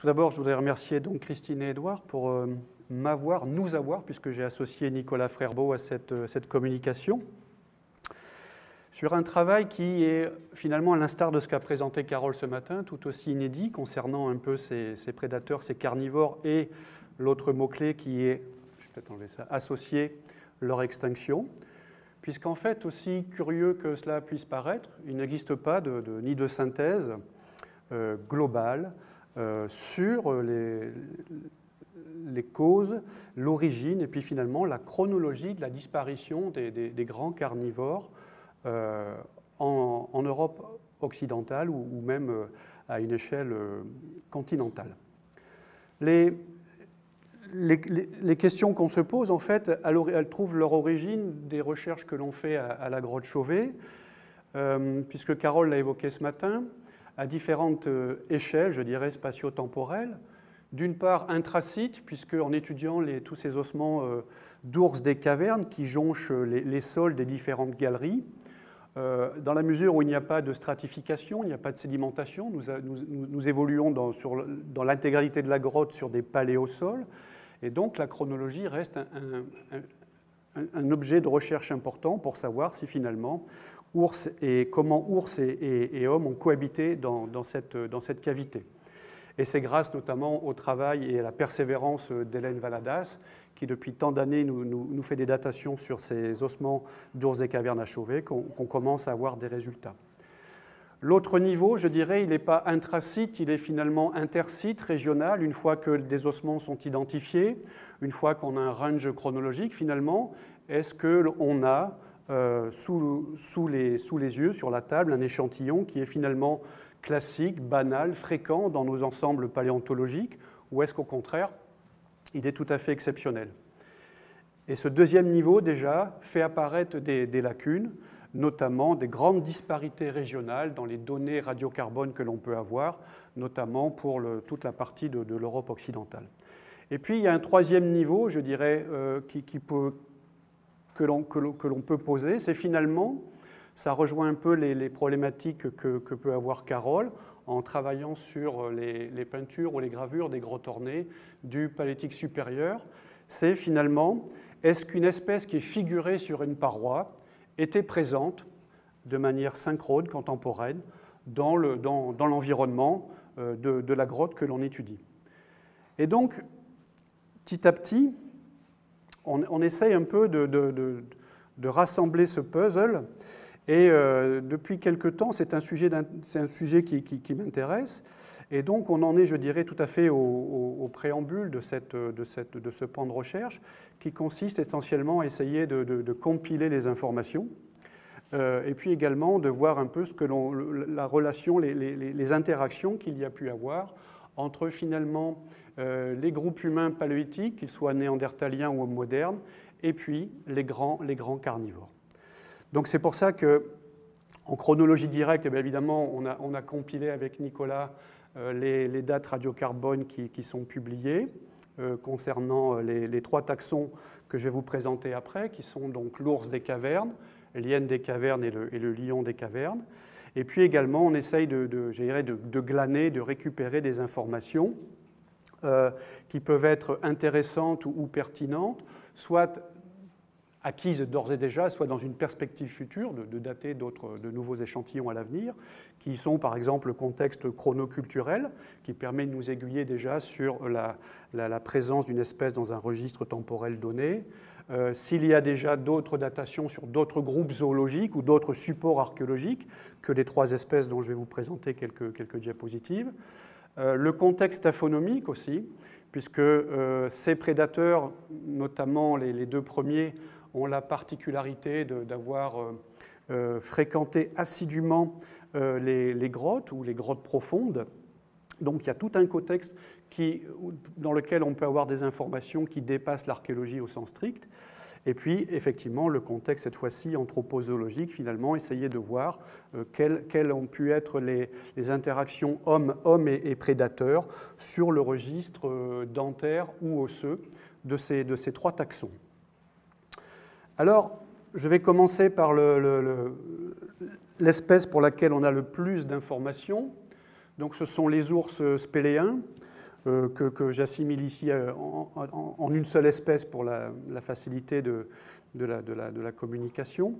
Tout d'abord, je voudrais remercier donc Christine et Édouard pour nous avoir, puisque j'ai associé Nicolas Frerbault à cette communication, sur un travail qui est finalement, à l'instar de ce qu'a présenté Carole ce matin, tout aussi inédit concernant un peu ces prédateurs, ces carnivores, et l'autre mot-clé qui est, je vais peut-être enlever ça, associer leur extinction. Puisqu'en fait, aussi curieux que cela puisse paraître, il n'existe pas ni de synthèse globale sur les causes, l'origine et puis finalement la chronologie de la disparition des grands carnivores en Europe occidentale ou même à une échelle continentale. Les questions qu'on se pose, en fait, elles trouvent leur origine des recherches que l'on fait à la grotte Chauvet, puisque Carole l'a évoqué ce matin, à différentes échelles, je dirais, spatio-temporelles. D'une part, intrasites, puisque en étudiant tous ces ossements d'ours des cavernes qui jonchent les sols des différentes galeries, dans la mesure où il n'y a pas de stratification, il n'y a pas de sédimentation, nous évoluons dans l'intégralité de la grotte sur des paléosols, et donc la chronologie reste un objet de recherche important pour savoir si finalement comment ours et hommes ont cohabité dans cette cavité. Et c'est grâce notamment au travail et à la persévérance d'Hélène Valadas, qui depuis tant d'années nous fait des datations sur ces ossements d'ours des cavernes à Chauvet, qu'on commence à avoir des résultats. L'autre niveau, je dirais, il n'est pas intrasite, il est finalement intersite, régional. Une fois que des ossements sont identifiés, une fois qu'on a un range chronologique, finalement, est-ce qu'on a sous les yeux, sur la table, un échantillon qui est finalement classique, banal, fréquent dans nos ensembles paléontologiques, ou est-ce qu'au contraire, il est tout à fait exceptionnel? Et ce deuxième niveau, déjà, fait apparaître des lacunes, notamment des grandes disparités régionales dans les données radiocarbone que l'on peut avoir, notamment pour toute la partie de l'Europe occidentale. Et puis, il y a un troisième niveau, je dirais, que l'on peut poser, c'est finalement, ça rejoint un peu les problématiques que peut avoir Carole en travaillant sur les peintures ou les gravures des grottes ornées du Paléolithique supérieur. C'est finalement, est-ce qu'une espèce qui est figurée sur une paroi était présente de manière synchrone, contemporaine, dans l'environnement de la grotte que l'on étudie. Et donc, petit à petit, on essaye un peu de rassembler ce puzzle. Et depuis quelque temps, c'est un sujet qui m'intéresse. Et donc, on en est, je dirais, tout à fait au préambule de ce pan de recherche, qui consiste essentiellement à essayer de compiler les informations, et puis également de voir un peu la relation, les interactions qu'il y a pu avoir entre finalement les groupes humains paléolithiques, qu'ils soient néandertaliens ou modernes, et puis les grands carnivores. Donc c'est pour ça qu'en chronologie directe, bien évidemment, on a compilé avec Nicolas les dates radiocarbone qui sont publiées concernant les trois taxons que je vais vous présenter après, qui sont donc l'ours des cavernes, l'hyène des cavernes et le lion des cavernes. Et puis également, on essaye de glaner, de récupérer des informations qui peuvent être intéressantes ou pertinentes, soit acquises d'ores et déjà, soit dans une perspective future, de dater de nouveaux échantillons à l'avenir, qui sont par exemple le contexte chronoculturel, qui permet de nous aiguiller déjà sur la présence d'une espèce dans un registre temporel donné, s'il y a déjà d'autres datations sur d'autres groupes zoologiques ou d'autres supports archéologiques que les trois espèces dont je vais vous présenter quelques diapositives, le contexte taphonomique aussi, puisque ces prédateurs, notamment les deux premiers, ont la particularité d'avoir fréquenté assidûment les grottes ou les grottes profondes. Donc il y a tout un contexte dans lequel on peut avoir des informations qui dépassent l'archéologie au sens strict. Et puis, effectivement, le contexte, cette fois-ci, anthropozoologique, finalement, essayer de voir quelles ont pu être les interactions homme et prédateurs sur le registre dentaire ou osseux de ces trois taxons. Alors, je vais commencer par l'espèce pour laquelle on a le plus d'informations. Donc, ce sont les ours spéléens. que j'assimile ici en une seule espèce pour la facilité de la communication.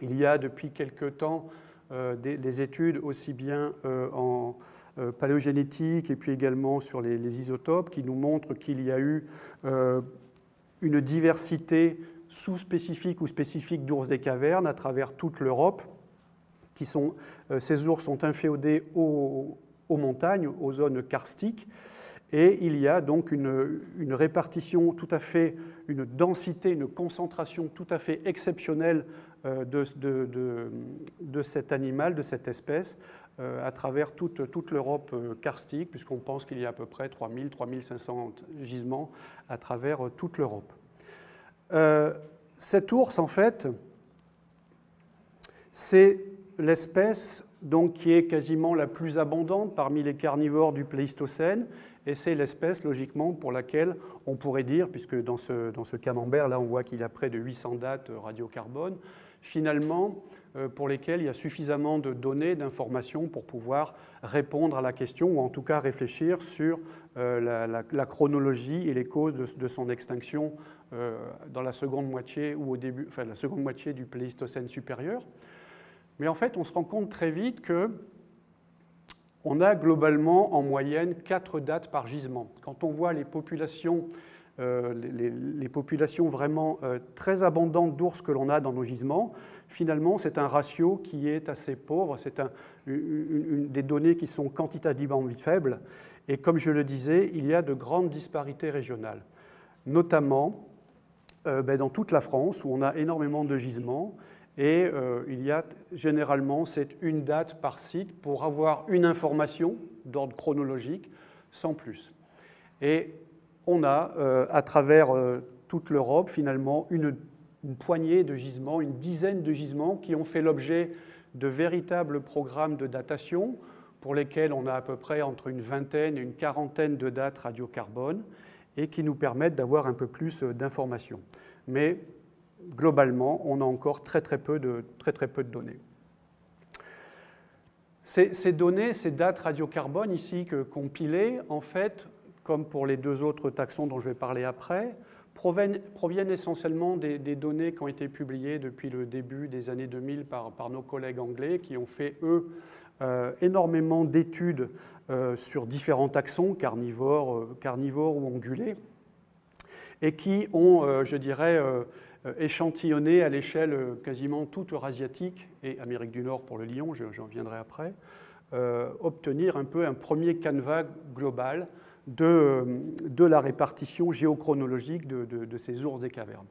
Il y a depuis quelque temps des études aussi bien en paléogénétique et puis également sur les isotopes qui nous montrent qu'il y a eu une diversité sous-spécifique ou spécifique d'ours des cavernes à travers toute l'Europe. Ces ours sont inféodés aux montagnes, aux zones karstiques, et il y a donc une répartition tout à fait, une densité, une concentration tout à fait exceptionnelle de cet animal, de cette espèce, à travers toute l'Europe karstique, puisqu'on pense qu'il y a à peu près 3000, 3500 gisements à travers toute l'Europe. Cet ours, en fait, c'est l'espèce donc, qui est quasiment la plus abondante parmi les carnivores du Pléistocène, et c'est l'espèce, logiquement, pour laquelle on pourrait dire, puisque dans ce camembert, là, on voit qu'il a près de 800 dates radiocarbone, finalement, pour lesquelles il y a suffisamment de données, d'informations pour pouvoir répondre à la question, ou en tout cas réfléchir sur la chronologie et les causes de son extinction dans la seconde moitié, ou au début, enfin, la seconde moitié du Pléistocène supérieur. Mais en fait, on se rend compte très vite qu'on a globalement en moyenne 4 dates par gisement. Quand on voit les populations vraiment très abondantes d'ours que l'on a dans nos gisements, finalement, c'est un ratio qui est assez pauvre, c'est des données qui sont quantitativement faibles, et comme je le disais, il y a de grandes disparités régionales, notamment dans toute la France, où on a énormément de gisements, et il y a généralement c'est une date par site pour avoir une information d'ordre chronologique, sans plus. Et on a, à travers toute l'Europe, finalement, une poignée de gisements, une dizaine de gisements qui ont fait l'objet de véritables programmes de datation pour lesquels on a à peu près entre une vingtaine et une quarantaine de dates radiocarbone et qui nous permettent d'avoir un peu plus d'informations. Mais globalement, on a encore très peu de données. Ces données, ces dates radiocarbone ici compilées, en fait, comme pour les deux autres taxons dont je vais parler après, proviennent essentiellement des données qui ont été publiées depuis le début des années 2000 par nos collègues anglais qui ont fait, eux, énormément d'études sur différents taxons, carnivores ou ongulés, et qui ont, je dirais, échantillonné à l'échelle quasiment toute eurasiatique et Amérique du Nord pour le lion, j'en viendrai après, obtenir un peu un premier canevas global de la répartition géochronologique de ces ours des cavernes.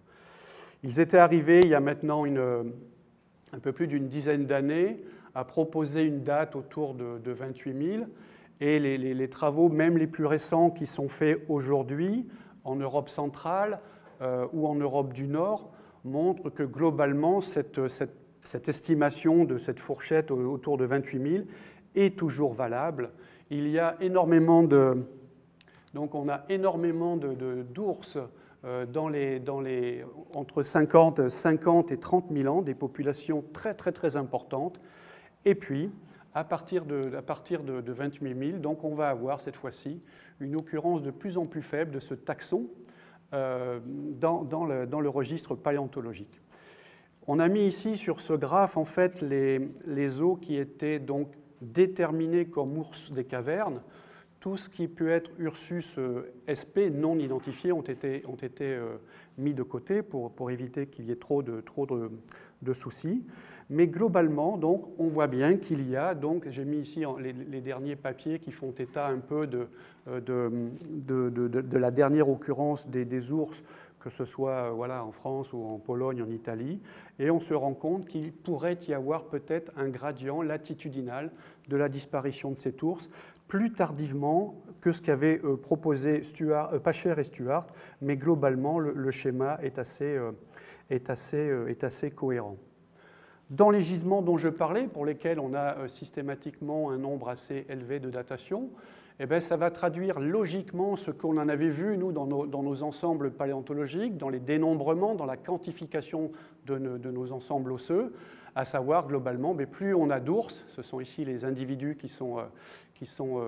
Ils étaient arrivés il y a maintenant un peu plus d'une dizaine d'années à proposer une date autour de 28 000 et les travaux, même les plus récents qui sont faits aujourd'hui en Europe centrale ou en Europe du Nord, montrent que globalement cette estimation de cette fourchette autour de 28 000 est toujours valable. Il y a énormément donc on a énormément d'ours entre 50 et 30 000 ans, des populations très importantes. Et puis, à partir de 28 000, donc on va avoir cette fois-ci une occurrence de plus en plus faible de ce taxon dans le registre paléontologique. On a mis ici sur ce graphe en fait les os qui étaient donc déterminés comme ours des cavernes. Tout ce qui peut être Ursus sp non identifié ont été mis de côté pour éviter qu'il y ait trop de soucis. Mais globalement, donc, on voit bien qu'il y a, donc, j'ai mis ici les derniers papiers qui font état un peu de la dernière occurrence des ours, que ce soit voilà, en France ou en Pologne, en Italie, et on se rend compte qu'il pourrait y avoir peut-être un gradient latitudinal de la disparition de cet ours, plus tardivement que ce qu'avaient proposé Pacher et Stuart, mais globalement, le schéma est assez cohérent. Dans les gisements dont je parlais, pour lesquels on a systématiquement un nombre assez élevé de datation, eh bien, ça va traduire logiquement ce qu'on en avait vu, nous, dans nos ensembles paléontologiques, dans les dénombrements, dans la quantification de nos ensembles osseux, à savoir, globalement, mais plus on a d'ours, ce sont ici les individus qui sont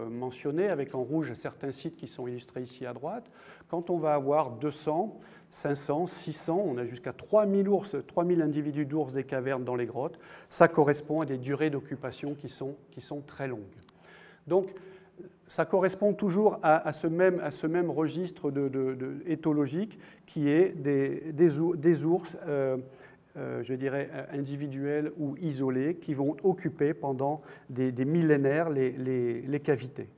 mentionnés, avec en rouge certains sites qui sont illustrés ici à droite, quand on va avoir 200, 500, 600, on a jusqu'à 3000 ours, 3000 individus d'ours des cavernes dans les grottes, ça correspond à des durées d'occupation qui sont très longues. Donc, ça correspond toujours à ce même registre éthologique qui est des ours, je dirais, individuels ou isolés, qui vont occuper pendant des millénaires les cavités.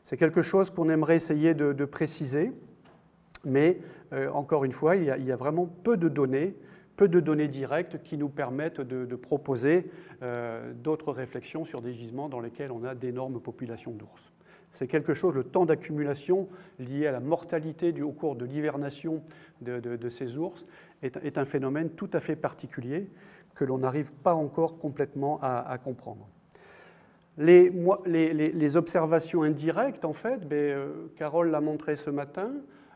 C'est quelque chose qu'on aimerait essayer de préciser, mais encore une fois, il y a vraiment peu de données directes qui nous permettent de proposer d'autres réflexions sur des gisements dans lesquels on a d'énormes populations d'ours. C'est quelque chose, le temps d'accumulation lié à la mortalité au cours de l'hivernation de ces ours est un phénomène tout à fait particulier que l'on n'arrive pas encore complètement à comprendre. Les observations indirectes, en fait, Carole l'a montré ce matin,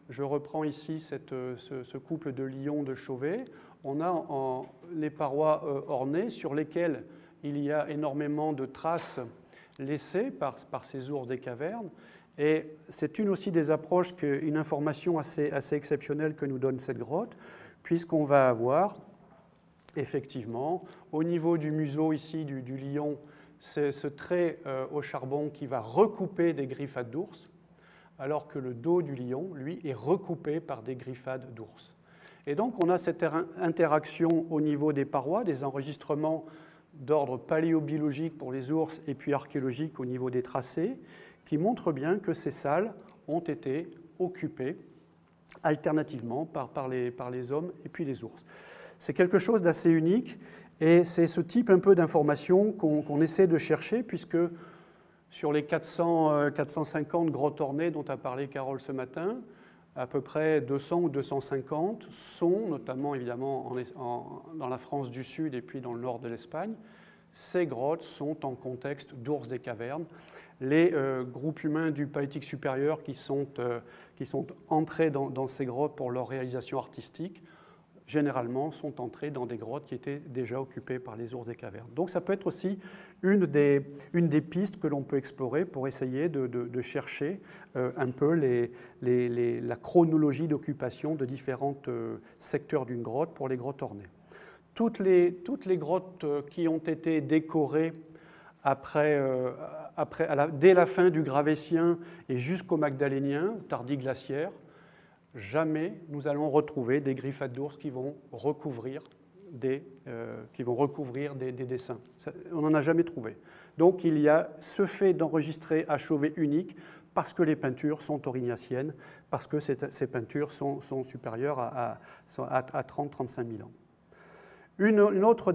je reprends ici ce couple de lions de Chauvet, on a les parois ornées sur lesquelles il y a énormément de traces laissées par ces ours des cavernes. Et c'est une aussi des approches, une information assez exceptionnelle que nous donne cette grotte, puisqu'on va avoir effectivement, au niveau du museau ici du lion, ce trait au charbon qui va recouper des griffades d'ours, alors que le dos du lion, lui, est recoupé par des griffades d'ours. Et donc, on a cette interaction au niveau des parois, des enregistrements d'ordre paléobiologique pour les ours et puis archéologique au niveau des tracés, qui montrent bien que ces salles ont été occupées alternativement par les hommes et puis les ours. C'est quelque chose d'assez unique et c'est ce type un peu d'information qu'on essaie de chercher, puisque sur les 450 grottes ornées dont a parlé Carole ce matin, à peu près 200 ou 250 sont, notamment évidemment dans la France du Sud et puis dans le nord de l'Espagne, ces grottes sont en contexte d'ours des cavernes. Les groupes humains du Paléolithique supérieur qui sont entrés dans ces grottes pour leur réalisation artistique, généralement sont entrés dans des grottes qui étaient déjà occupées par les ours des cavernes. Donc ça peut être aussi une des pistes que l'on peut explorer pour essayer de chercher un peu la chronologie d'occupation de différents secteurs d'une grotte pour les grottes ornées. Toutes les grottes qui ont été décorées dès la fin du Gravétien et jusqu'au Magdalénien, tardiglaciaire, jamais nous allons retrouver des griffades d'ours qui vont recouvrir des dessins. On n'en a jamais trouvé. Donc il y a ce fait d'enregistrer à Chauvet unique parce que les peintures sont aurignaciennes, parce que ces peintures sont supérieures à 30-35 000 ans. Une autre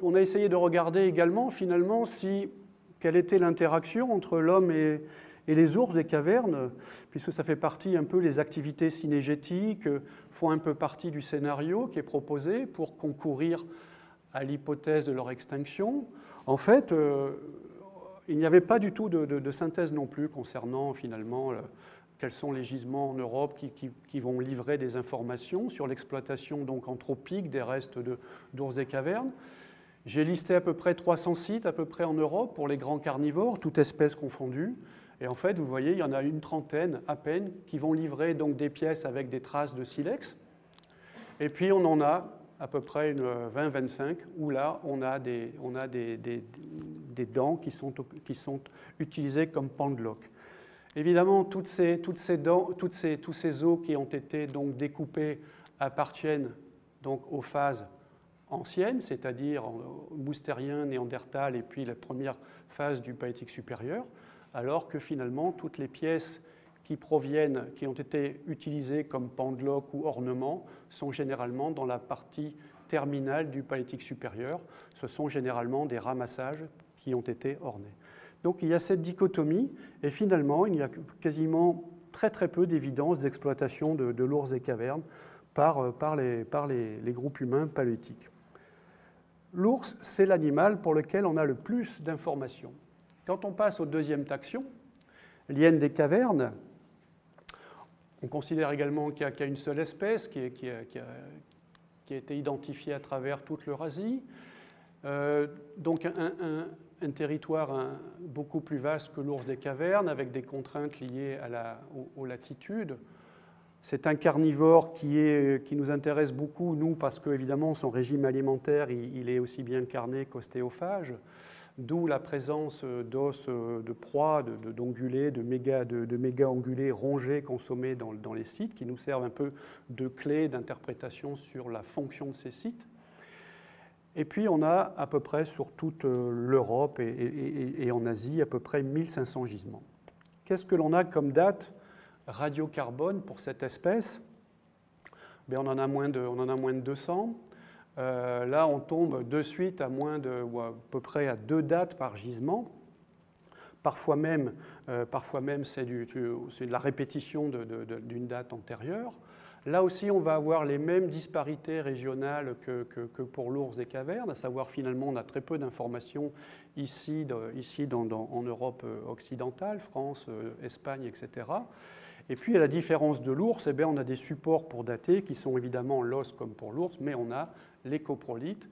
on a essayé de regarder également finalement quelle était l'interaction entre l'homme et les ours des cavernes, puisque ça fait partie un peu, les activités synégétiques font un peu partie du scénario qui est proposé pour concourir à l'hypothèse de leur extinction. En fait, il n'y avait pas du tout de synthèse non plus concernant finalement quels sont les gisements en Europe qui vont livrer des informations sur l'exploitation donc anthropique des restes d'ours des cavernes. J'ai listé à peu près 300 sites à peu près en Europe pour les grands carnivores, toutes espèces confondues. Et en fait, vous voyez, il y en a une trentaine à peine qui vont livrer donc des pièces avec des traces de silex. Et puis on en a à peu près une 20-25 où là on a des dents qui sont utilisées comme pendeloques. Évidemment, tous ces os qui ont été donc découpés appartiennent donc aux phases anciennes, c'est-à-dire moustérien, néandertal et puis la première phase du Paléolithique supérieur, alors que finalement toutes les pièces qui ont été utilisées comme pendeloques ou ornements sont généralement dans la partie terminale du Paléolithique supérieur. Ce sont généralement des ramassages qui ont été ornés. Donc il y a cette dichotomie, et finalement il y a quasiment très peu d'évidence d'exploitation de l'ours des cavernes par les groupes humains paléolithiques. L'ours, c'est l'animal pour lequel on a le plus d'informations. Quand on passe au deuxième taxon, l'hyène des cavernes, on considère également qu'il n'y a une seule espèce qui a été identifiée à travers toute l'Eurasie. Donc un territoire beaucoup plus vaste que l'ours des cavernes, avec des contraintes liées aux latitudes. C'est un carnivore qui nous intéresse beaucoup, nous, parce qu'évidemment, son régime alimentaire, il est aussi bien carné qu'ostéophage, d'où la présence d'os de proie, d'ongulés, de méga-ongulés rongés consommés dans les sites, qui nous servent un peu de clé d'interprétation sur la fonction de ces sites. Et puis, on a à peu près sur toute l'Europe et en Asie, à peu près 1500 gisements. Qu'est-ce que l'on a comme date radiocarbone pour cette espèce? Bien, on en a moins de 200. Là, on tombe de suite à à peu près à 2 dates par gisement. Parfois même c'est de la répétition d'une date antérieure. Là aussi, on va avoir les mêmes disparités régionales que pour l'ours des cavernes, à savoir finalement, on a très peu d'informations ici en Europe occidentale, France, Espagne, etc. Et puis, à la différence de l'ours, eh bien, on a des supports pour dater qui sont évidemment l'os comme pour l'ours, mais on a les coprolites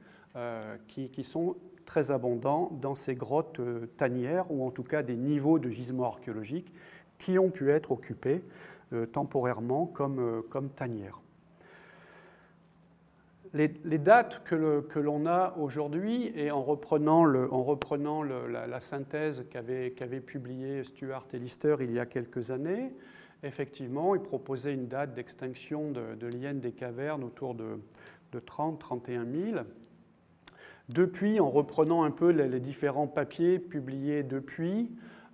qui sont très abondants dans ces grottes tanières, ou en tout cas des niveaux de gisements archéologiques qui ont pu être occupés temporairement comme tanières. Les dates que l'on a aujourd'hui, et en reprenant la synthèse qu'avait publiée Stuart et Lister il y a quelques années, effectivement, ils proposaient une date d'extinction de l'hyène des cavernes autour de 30-31 000. Depuis, en reprenant un peu les différents papiers publiés depuis,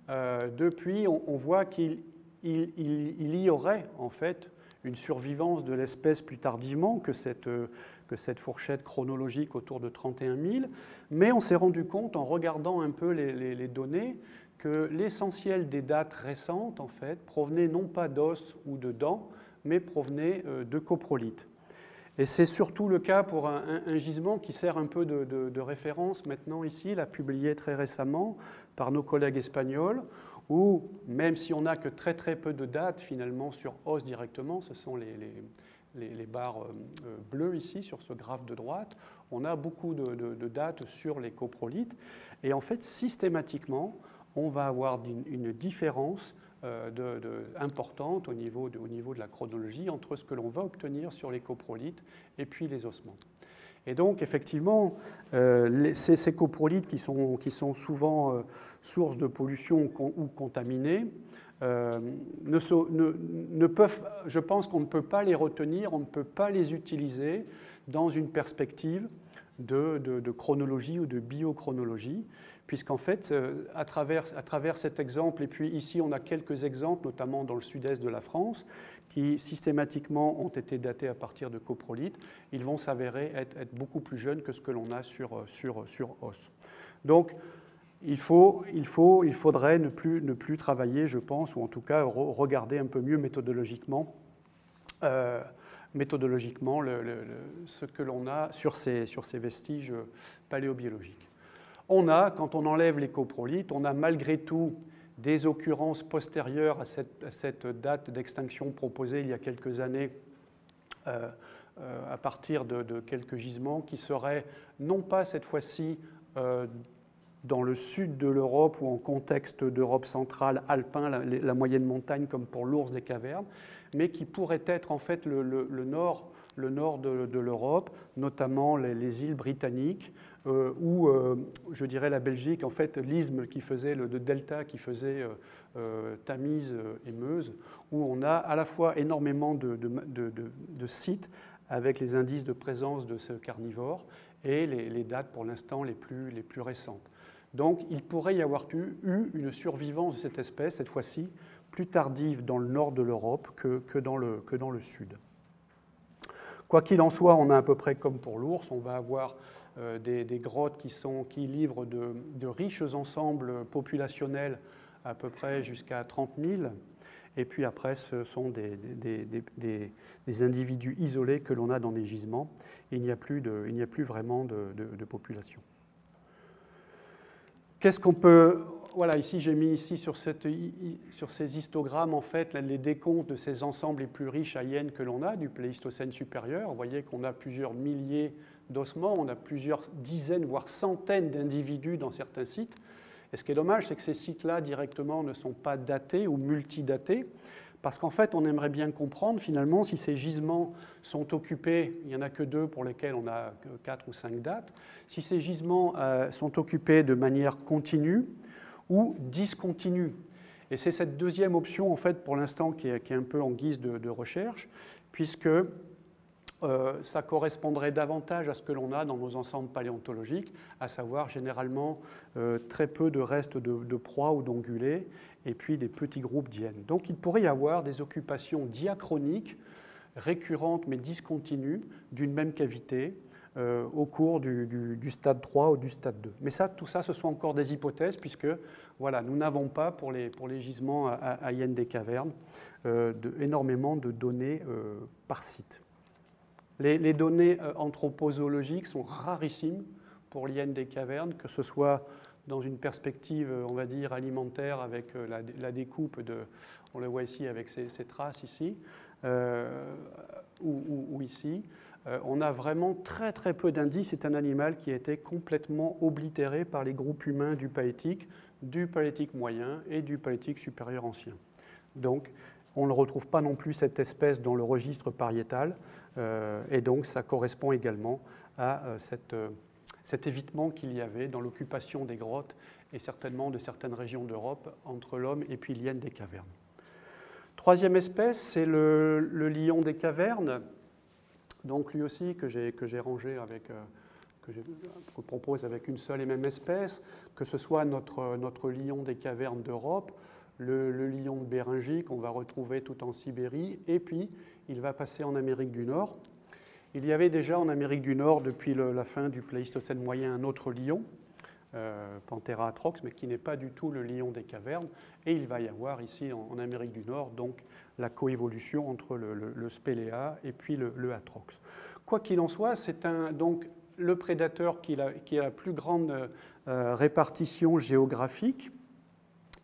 on voit qu'il y aurait en fait une survivance de l'espèce plus tardivement que cette fourchette chronologique autour de 31 000. Mais on s'est rendu compte, en regardant un peu les données, que l'essentiel des dates récentes, en fait, provenait non pas d'os ou de dents, mais provenait de coprolites. Et c'est surtout le cas pour un gisement qui sert un peu de référence maintenant ici, là, publié très récemment par nos collègues espagnols, où même si on n'a que très très peu de dates finalement sur os directement, ce sont les barres bleues ici sur ce graphe de droite, on a beaucoup de dates sur les coprolites. Et en fait, systématiquement, on va avoir une différence importante au niveau de la chronologie entre ce que l'on va obtenir sur les coprolites et puis les ossements. Et donc, effectivement, ces coprolites qui sont souvent sources de pollution ou contaminés, je pense qu'on ne peut pas les retenir, on ne peut pas les utiliser dans une perspective de chronologie ou de biochronologie, puisqu'en fait, à travers cet exemple, et puis ici on a quelques exemples, notamment dans le sud-est de la France, qui systématiquement ont été datés à partir de coprolites, ils vont s'avérer être beaucoup plus jeunes que ce que l'on a sur os. Donc, il faudrait ne plus travailler, je pense, ou en tout cas regarder un peu mieux méthodologiquement ce que l'on a sur ces vestiges paléobiologiques. Quand on enlève les coprolites, on a malgré tout des occurrences postérieures à cette date d'extinction proposée il y a quelques années à partir de quelques gisements qui seraient non pas cette fois-ci dans le sud de l'Europe ou en contexte d'Europe centrale, alpin, la moyenne montagne comme pour l'ours des cavernes, mais qui pourraient être en fait le nord de l'Europe, notamment les îles britanniques, ou je dirais la Belgique, en fait l'isthme qui faisait, le delta qui faisait Tamise et Meuse, où on a à la fois énormément de sites avec les indices de présence de ce carnivore et les dates pour l'instant les plus récentes. Donc il pourrait y avoir eu une survivance de cette espèce, cette fois-ci, plus tardive dans le nord de l'Europe que dans le sud. Quoi qu'il en soit, on a à peu près comme pour l'ours, on va avoir des grottes qui livrent de riches ensembles populationnels à peu près jusqu'à 30 000. Et puis après, ce sont des individus isolés que l'on a dans des gisements. Il n'y a plus vraiment de population. Qu'est-ce qu'on peut voilà, ici j'ai mis ici sur ces histogrammes en fait les décomptes de ces ensembles les plus riches à hyènes que l'on a du Pléistocène supérieur. Vous voyez qu'on a plusieurs milliers d'ossements, on a plusieurs dizaines voire centaines d'individus dans certains sites. Et ce qui est dommage, c'est que ces sites-là directement ne sont pas datés ou multidatés, parce qu'en fait on aimerait bien comprendre finalement si ces gisements sont occupés, il n'y en a que 2 pour lesquels on a 4 ou 5 dates, si ces gisements sont occupés de manière continue ou discontinue. Et c'est cette deuxième option, en fait, pour l'instant, qui est un peu en guise de recherche, puisque ça correspondrait davantage à ce que l'on a dans nos ensembles paléontologiques, à savoir généralement très peu de restes de proies ou d'ongulés, et puis des petits groupes d'hyènes. Donc il pourrait y avoir des occupations diachroniques, récurrentes mais discontinues, d'une même cavité, au cours du stade 3 ou du stade 2. Mais ça, tout ça, ce sont encore des hypothèses, puisque voilà, nous n'avons pas, pour les gisements à hyènes des cavernes, énormément de données par site. Les données anthropozoologiques sont rarissimes pour l'hyène des cavernes, que ce soit dans une perspective, on va dire, alimentaire, avec la découpe, on le voit ici avec ces traces ici, ou ici. On a vraiment très très peu d'indices. C'est un animal qui a été complètement oblitéré par les groupes humains du Paléolithique moyen et du Paléolithique supérieur ancien. Donc on ne retrouve pas non plus cette espèce dans le registre pariétal, et donc ça correspond également à cet évitement qu'il y avait dans l'occupation des grottes et certainement de certaines régions d'Europe entre l'homme et puis l'hyène des cavernes. Troisième espèce, c'est le lion des cavernes. Donc lui aussi que j'ai rangé avec, que propose avec une seule et même espèce, que ce soit notre lion des cavernes d'Europe, le lion de Béringie qu'on va retrouver tout en Sibérie, et puis il va passer en Amérique du Nord. Il y avait déjà en Amérique du Nord, depuis la fin du Pléistocène moyen, un autre lion, Panthera atrox, mais qui n'est pas du tout le lion des cavernes. Et il va y avoir ici en Amérique du Nord donc la coévolution entre le Spéléa et puis le atrox. Quoi qu'il en soit, c'est donc le prédateur qui a la plus grande répartition géographique.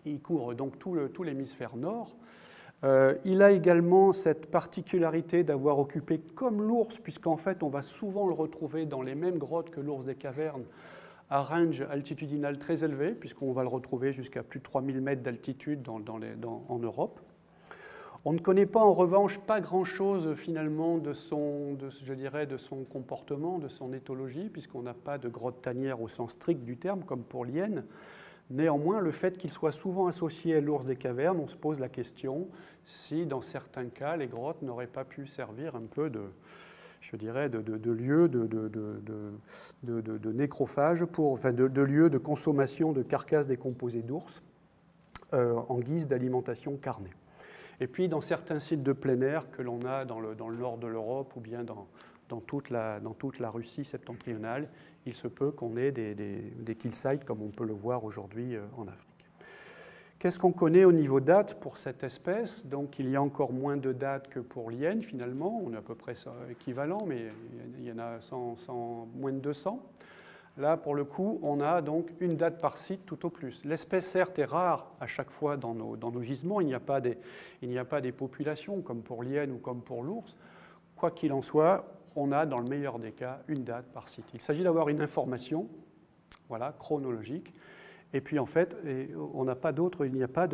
Il couvre donc tout l'hémisphère nord. Il a également cette particularité d'avoir occupé comme l'ours, puisqu'en fait on va souvent le retrouver dans les mêmes grottes que l'ours des cavernes, à range altitudinal très élevé, puisqu'on va le retrouver jusqu'à plus de 3000 mètres d'altitude en Europe. On ne connaît pas en revanche pas grand-chose finalement de son comportement, de son éthologie, puisqu'on n'a pas de grotte tanière au sens strict du terme, comme pour l'hyène. Néanmoins, le fait qu'il soit souvent associé à l'ours des cavernes, on se pose la question si, dans certains cas, les grottes n'auraient pas pu servir un peu de lieu de nécrophage, de lieu de consommation de carcasses décomposées d'ours en guise d'alimentation carnée. Et puis, dans certains sites de plein air que l'on a dans le nord de l'Europe ou bien dans toute la Russie septentrionale, il se peut qu'on ait des kill sites comme on peut le voir aujourd'hui en Afrique. Qu'est-ce qu'on connaît au niveau date pour cette espèce? Donc il y a encore moins de dates que pour l'hyène finalement, on est à peu près équivalent, mais il y en a moins de 200. Là, pour le coup, on a donc une date par site tout au plus. L'espèce, certes, est rare à chaque fois dans nos gisements, il n'y a pas des populations comme pour l'hyène ou comme pour l'ours. Quoi qu'il en soit, on a dans le meilleur des cas une date par site. Il s'agit d'avoir une information chronologique. Et puis en fait, on n'a pas d'autre, il n'y a pas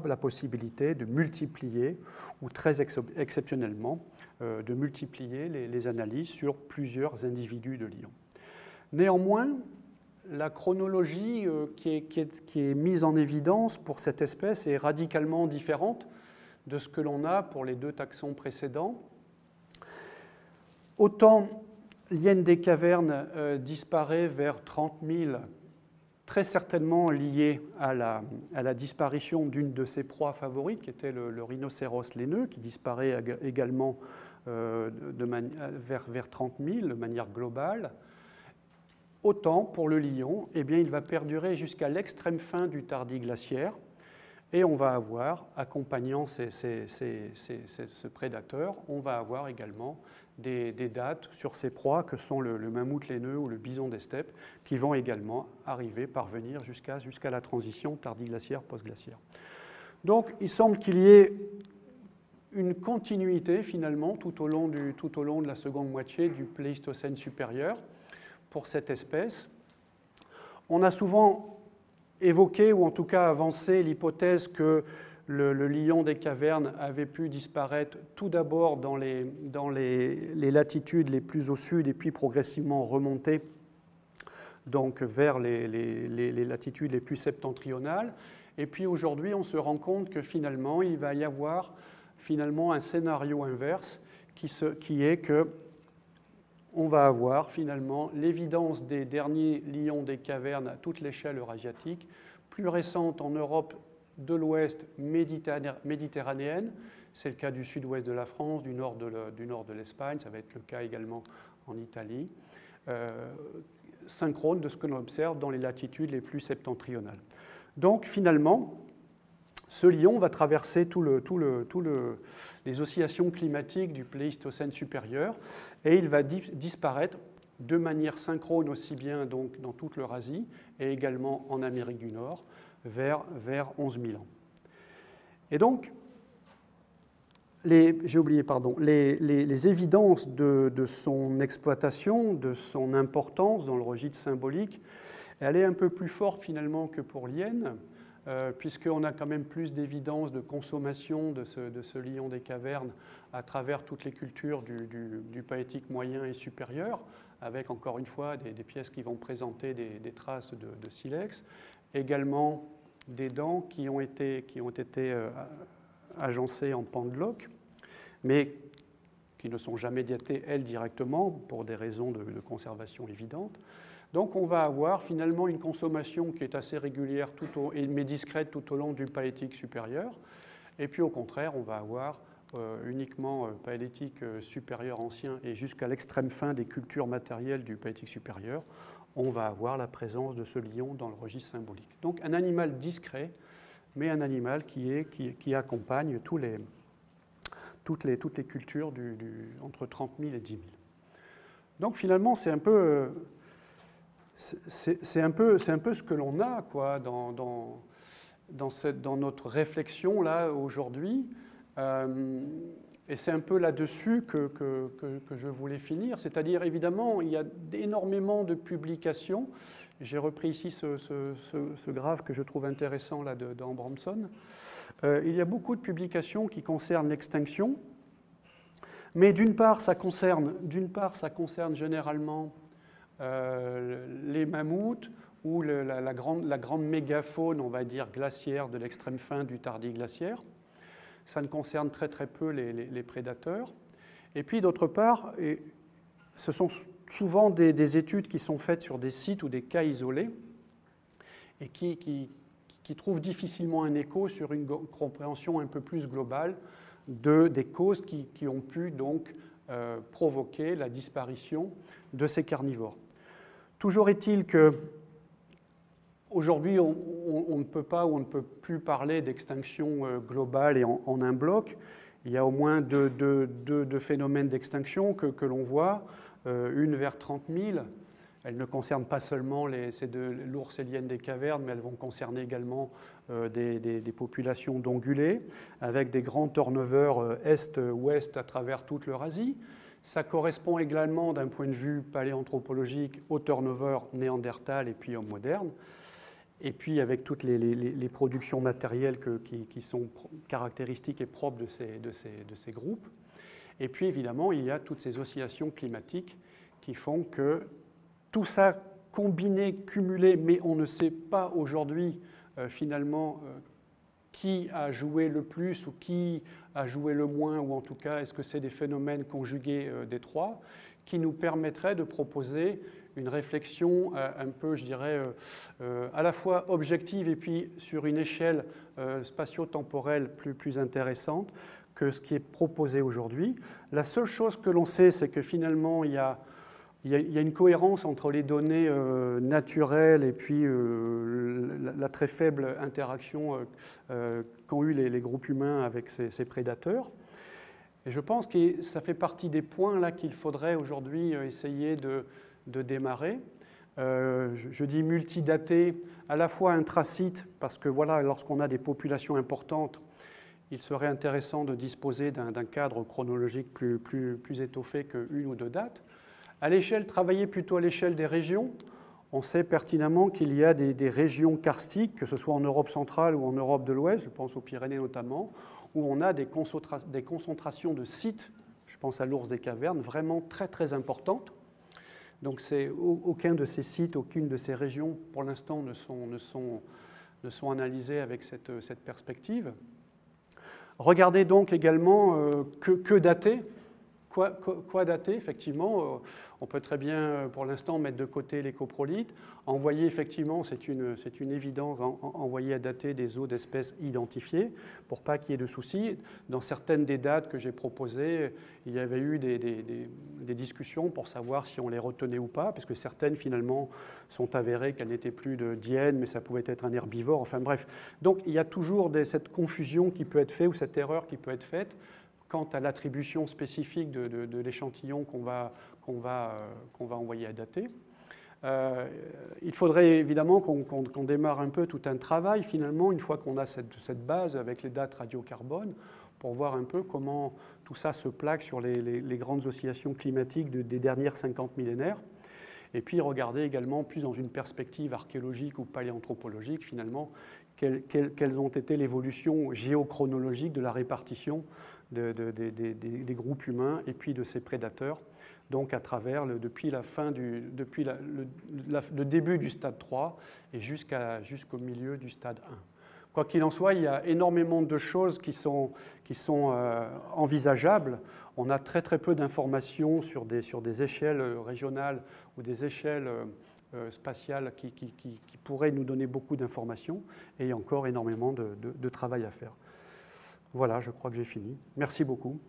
la possibilité de multiplier, ou très exceptionnellement, de multiplier les analyses sur plusieurs individus de lions. Néanmoins, la chronologie qui est mise en évidence pour cette espèce est radicalement différente de ce que l'on a pour les deux taxons précédents. Autant l'hyène des cavernes disparaît vers 30 000, très certainement lié à la disparition d'une de ses proies favorites, qui était le rhinocéros laineux, qui disparaît également vers 30 000 de manière globale. Autant pour le lion, eh bien, il va perdurer jusqu'à l'extrême fin du tardiglaciaire. Et on va avoir, accompagnant ce prédateur, on va avoir également des dates sur ces proies que sont le mammouth laineux ou le bison des steppes, qui vont également parvenir jusqu'à la transition tardiglaciaire post-glaciaire. Donc il semble qu'il y ait une continuité finalement tout au long de la seconde moitié du Pléistocène supérieur pour cette espèce. On a souvent évoqué, ou en tout cas avancé, l'hypothèse que le lion des cavernes avait pu disparaître tout d'abord dans les latitudes les plus au sud et puis progressivement remonter donc vers les latitudes les plus septentrionales. Et puis aujourd'hui, on se rend compte que finalement, il va y avoir finalement un scénario inverse qui est que on va avoir finalement l'évidence des derniers lions des cavernes à toute l'échelle eurasiatique, plus récente en Europe de l'ouest méditerranéenne, c'est le cas du sud-ouest de la France, du nord de l'Espagne, ça va être le cas également en Italie, synchrone de ce que l'on observe dans les latitudes les plus septentrionales. Donc finalement, ce lion va traverser les oscillations climatiques du Pléistocène supérieur et il va disparaître de manière synchrone aussi bien donc dans toute l'Eurasie et également en Amérique du Nord vers 11 000 ans. Et donc, les évidences de son exploitation, de son importance dans le registre symbolique, elle est un peu plus forte finalement que pour l'hyène, puisqu'on a quand même plus d'évidence de consommation de ce lion des cavernes à travers toutes les cultures du Paléolithique moyen et supérieur, avec encore une fois des pièces qui vont présenter des traces de silex, également des dents qui ont été agencées en pendeloques, mais qui ne sont jamais datées, elles, directement, pour des raisons de conservation évidentes. Donc on va avoir finalement une consommation qui est assez régulière, mais discrète tout au long du Paléolithique supérieur. Et puis au contraire, on va avoir uniquement Paléolithique supérieur ancien et jusqu'à l'extrême fin des cultures matérielles du Paléolithique supérieur, on va avoir la présence de ce lion dans le registre symbolique. Donc un animal discret, mais un animal qui accompagne toutes les cultures entre 30 000 et 10 000. Donc finalement, c'est un peu ce que l'on a quoi, dans notre réflexion là aujourd'hui. Et c'est un peu là-dessus que je voulais finir. C'est-à-dire, évidemment, il y a énormément de publications. J'ai repris ici ce graphe que je trouve intéressant là d'Abramson. Il y a beaucoup de publications qui concernent l'extinction. Mais d'une part, ça concerne généralement les mammouths ou la grande mégafaune, on va dire, glaciaire de l'extrême fin du tardiglaciaire. Ça ne concerne très très peu les prédateurs. Et puis d'autre part, ce sont souvent des études qui sont faites sur des sites ou des cas isolés et qui trouvent difficilement un écho sur une compréhension un peu plus globale des causes qui ont pu donc provoquer la disparition de ces carnivores. Toujours est-il que aujourd'hui, on ne peut pas ou on ne peut plus parler d'extinction globale et en un bloc. Il y a au moins deux phénomènes d'extinction que l'on voit. Une vers 30 000. Elles ne concernent pas seulement l'ours et l'hyène des cavernes, mais elles vont concerner également des populations d'ongulés, avec des grands turnovers est-ouest à travers toute l'Eurasie. Ça correspond également, d'un point de vue paléanthropologique, au turnover néandertal et puis homme moderne. Et puis avec toutes les productions matérielles qui sont caractéristiques et propres de ces groupes. Et puis évidemment, il y a toutes ces oscillations climatiques qui font que tout ça combiné, cumulé, mais on ne sait pas aujourd'hui finalement qui a joué le plus ou qui a joué le moins, ou en tout cas est-ce que c'est des phénomènes conjugués des trois, qui nous permettraient de proposer une réflexion un peu, je dirais, à la fois objective et puis sur une échelle spatio-temporelle plus intéressante que ce qui est proposé aujourd'hui. La seule chose que l'on sait, c'est que finalement, il y il y a une cohérence entre les données naturelles et puis la très faible interaction qu'ont eu les groupes humains avec ces prédateurs. Et je pense que ça fait partie des points là qu'il faudrait aujourd'hui essayer de démarrer. Je dis multidaté, à la fois intrasite, parce que voilà, lorsqu'on a des populations importantes, il serait intéressant de disposer d'un cadre chronologique plus étoffé qu'une ou deux dates. À l'échelle, travailler plutôt à l'échelle des régions. On sait pertinemment qu'il y a des régions karstiques, que ce soit en Europe centrale ou en Europe de l'Ouest, je pense aux Pyrénées notamment, où on a des concentrations de sites, je pense à l'ours des cavernes, vraiment très très importantes. Donc aucun de ces sites, aucune de ces régions, pour l'instant, ne sont analysées avec cette perspective. Regardez donc également que dater. Quoi dater, effectivement, on peut très bien, pour l'instant, mettre de côté les coprolites. Envoyer, effectivement, c'est une évidence, envoyer à dater des os d'espèces identifiées pour pas qu'il y ait de soucis. Dans certaines des dates que j'ai proposées, il y avait eu des discussions pour savoir si on les retenait ou pas, puisque certaines, finalement, sont avérées qu'elles n'étaient plus de diènes, mais ça pouvait être un herbivore, enfin bref. Donc, il y a toujours cette confusion qui peut être faite, ou cette erreur qui peut être faite, quant à l'attribution spécifique de l'échantillon qu'on va envoyer à dater. Il faudrait évidemment qu'on démarre un peu tout un travail, finalement, une fois qu'on a cette base avec les dates radiocarbone, pour voir un peu comment tout ça se plaque sur les grandes oscillations climatiques des dernières 50 millénaires. Et puis regarder également, plus dans une perspective archéologique ou paléanthropologique, finalement, quelles ont été l'évolution géochronologique de la répartition des groupes humains et puis de ces prédateurs, donc à travers depuis le début du stade 3 et jusqu'au milieu du stade 1. Quoi qu'il en soit, il y a énormément de choses qui sont envisageables. On a très très peu d'informations sur des échelles régionales ou des échelles spatiales qui pourraient nous donner beaucoup d'informations, et il y a encore énormément de travail à faire. Voilà, je crois que j'ai fini. Merci beaucoup.